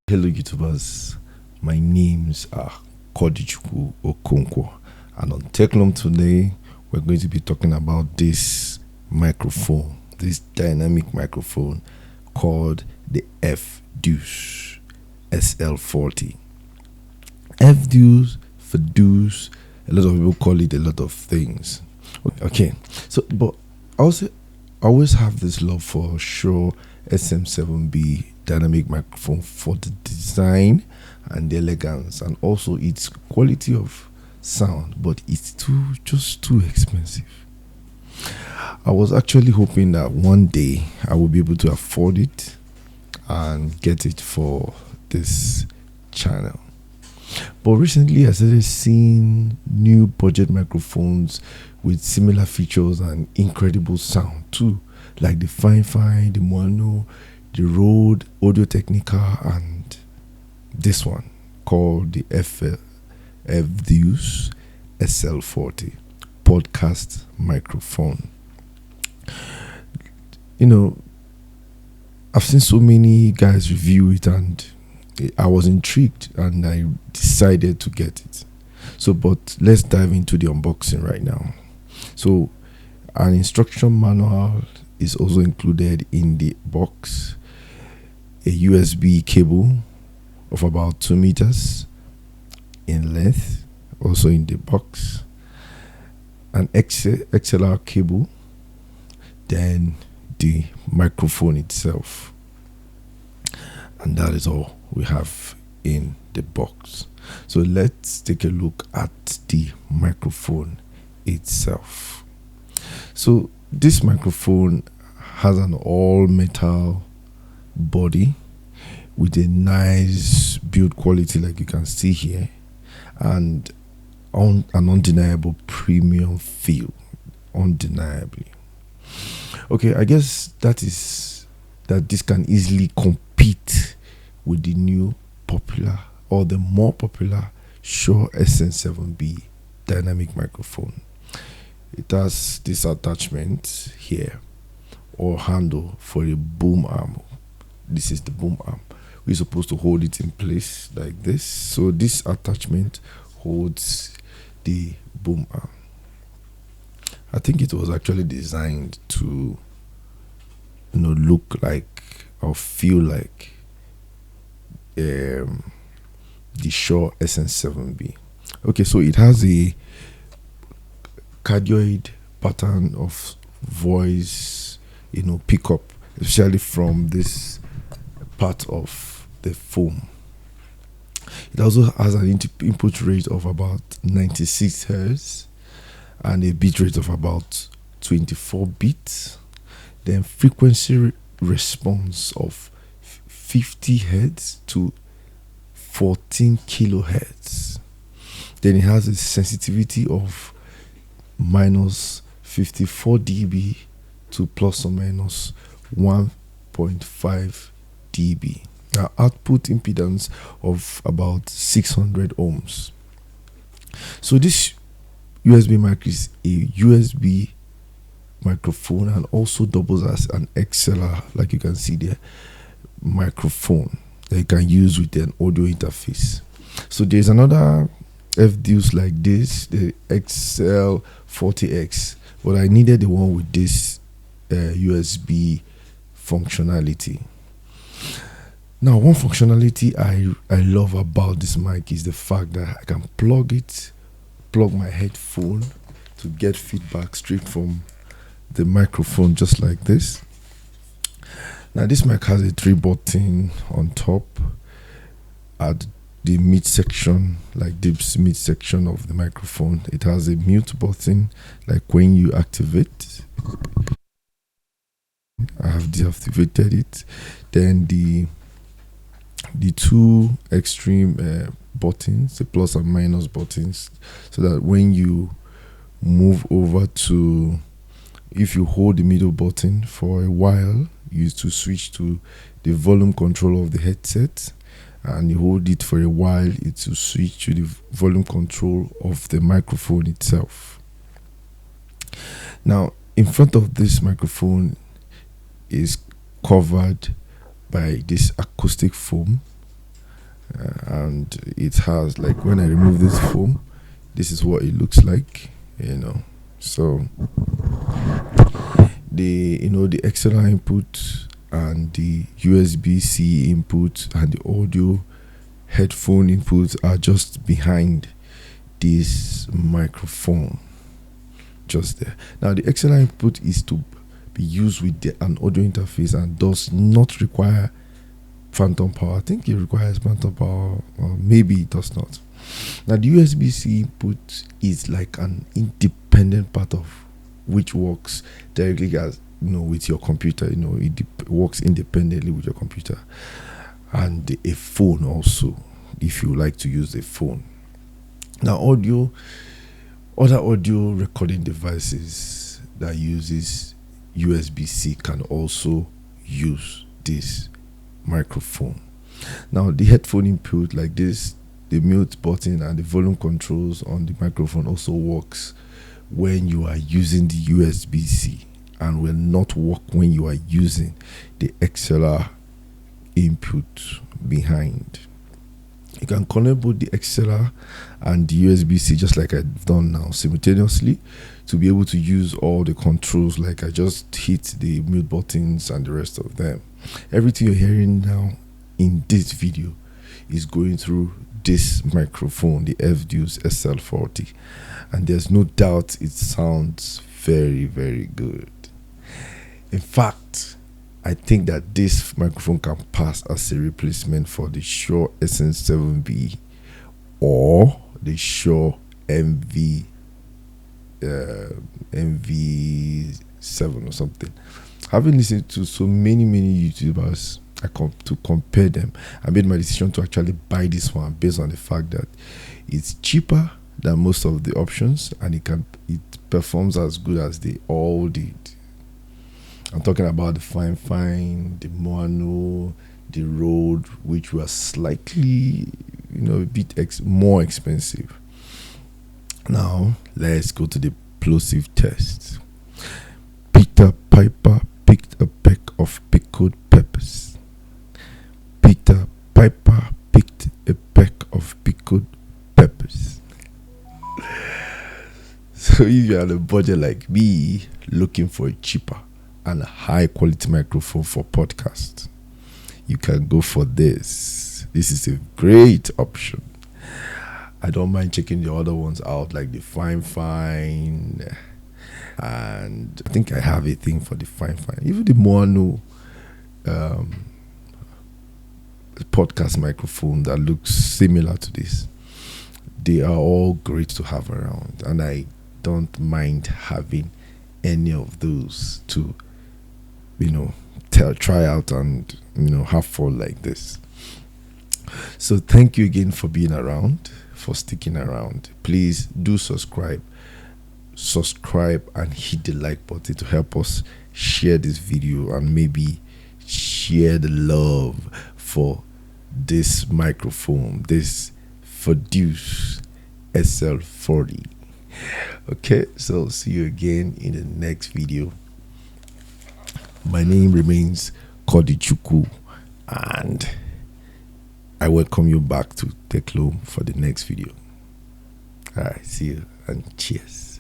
Hello, YouTubers. My names are Kodichukwu Okonkwo, and on Techlum today, we're going to be talking about this microphone, this dynamic microphone called the F-Deuce SL40. F-Deuce, F-Deuce, a lot of people call it a lot of things. Okay, but I always have this love for Shure SM7B dynamic microphone for the design and the elegance and also its quality of sound, but it's just too expensive. I was actually hoping that one day I will be able to afford it and get it for this channel. But recently I started seeing new budget microphones with similar features and incredible sound too, like the Fine, the Mono, the Rode Audio Technica, and this one called the F-Deuce SL40 podcast microphone. I've seen so many guys review it and I was intrigued and I decided to get it. But let's dive into the unboxing right now. So an instruction manual is also included in the box, a USB cable of about 2 meters in length, also in the box, an XLR cable, then the microphone itself. And that is all we have in the box. So let's take a look at the microphone itself. So this microphone has an all metal body with a nice build quality, like you can see here, and an undeniable premium feel, undeniably. Okay, I guess that this can easily compete with the new popular or the more popular Shure SM7B dynamic microphone. It has this attachment here or handle for a boom arm. This is the boom arm. We're supposed to hold it in place like this. So this attachment holds the boom arm. I think it was actually designed to look like or feel like the Shure SM7B. Okay, so it has a cardioid pattern of voice, pickup, especially from this part of the foam. It also has an input rate of about 96 hertz and a bit rate of about 24 bits. Then frequency response of 50 hertz to 14 kilohertz. Then it has a sensitivity of minus 54 dB to plus or minus 1.5 dB. Now output impedance of about 600 ohms. So this USB mic is a USB microphone and also doubles as an XLR, like you can see there, microphone that you can use with an audio interface. So there's another F-Deuce like this, the XL40X, but I needed the one with this USB functionality. Now, one functionality I love about this mic is the fact that I can plug my headphone to get feedback straight from the microphone, just like this. Now this mic has a 3-button on top at the mid section, like this mid section of the microphone. It has a mute button, like when you activate. I have deactivated it. Then the 2 extreme buttons, the plus and minus buttons, so that when you move over to, if you hold the middle button for a while, you to switch to the volume control of the headset, and you hold it for a while, it will switch to the volume control of the microphone itself. Now, in front of this microphone is covered by this acoustic foam and it has, like, when I remove this foam, this is what it looks like, so the XLR input and the USB-C input and the audio headphone inputs are just behind this microphone, just there. Now the XLR input is to be used with an audio interface and does not require phantom power. I think it requires phantom power, or maybe it does not. Now the USB-C input is like an independent part of which works directly as with your computer. It works independently with your computer, and a phone also, if you like to use a phone. Now other audio recording devices that uses USB-C can also use this microphone. Now the headphone input, like this, the mute button and the volume controls on the microphone also works when you are using the USB-C, and will not work when you are using the XLR input behind. You can connect both the XLR and the USB-C, just like I've done now, simultaneously, to be able to use all the controls. Like I just hit the mute buttons and the rest of them. Everything you're hearing now in this video is going through this microphone, the FDUS SL40, and there's no doubt it sounds very, very good. In fact, I think that this microphone can pass as a replacement for the Shure Essence 7B or the Shure MV7 or something. Having listened to so many YouTubers, to compare them, I made my decision to actually buy this one based on the fact that it's cheaper than most of the options, and it performs as good as they all did. I'm talking about the Fine, the Mono, the Rode, which were slightly, a bit more expensive. Now, let's go to the plosive test. Peter Piper picked a peck of pickled peppers. Peter Piper picked a peck of pickled peppers. So if you're on a budget like me, looking for a cheaper and a high quality microphone for podcast, you can go for this. This is a great option. I don't mind checking the other ones out, like the Fine, and I think I have a thing for the Fine. Even the Mono podcast microphone that looks similar to this, they are all great to have around, and I don't mind having any of those to try out and have fun like this. So thank you again for being around, for sticking around. Please do subscribe and hit the like button to help us share this video, and maybe share the love for this microphone, this FDUS SL40. Okay, so see you again in the next video. My name remains Kodichuku, and I welcome you back to Teklo for the next video. Alright, see you and cheers.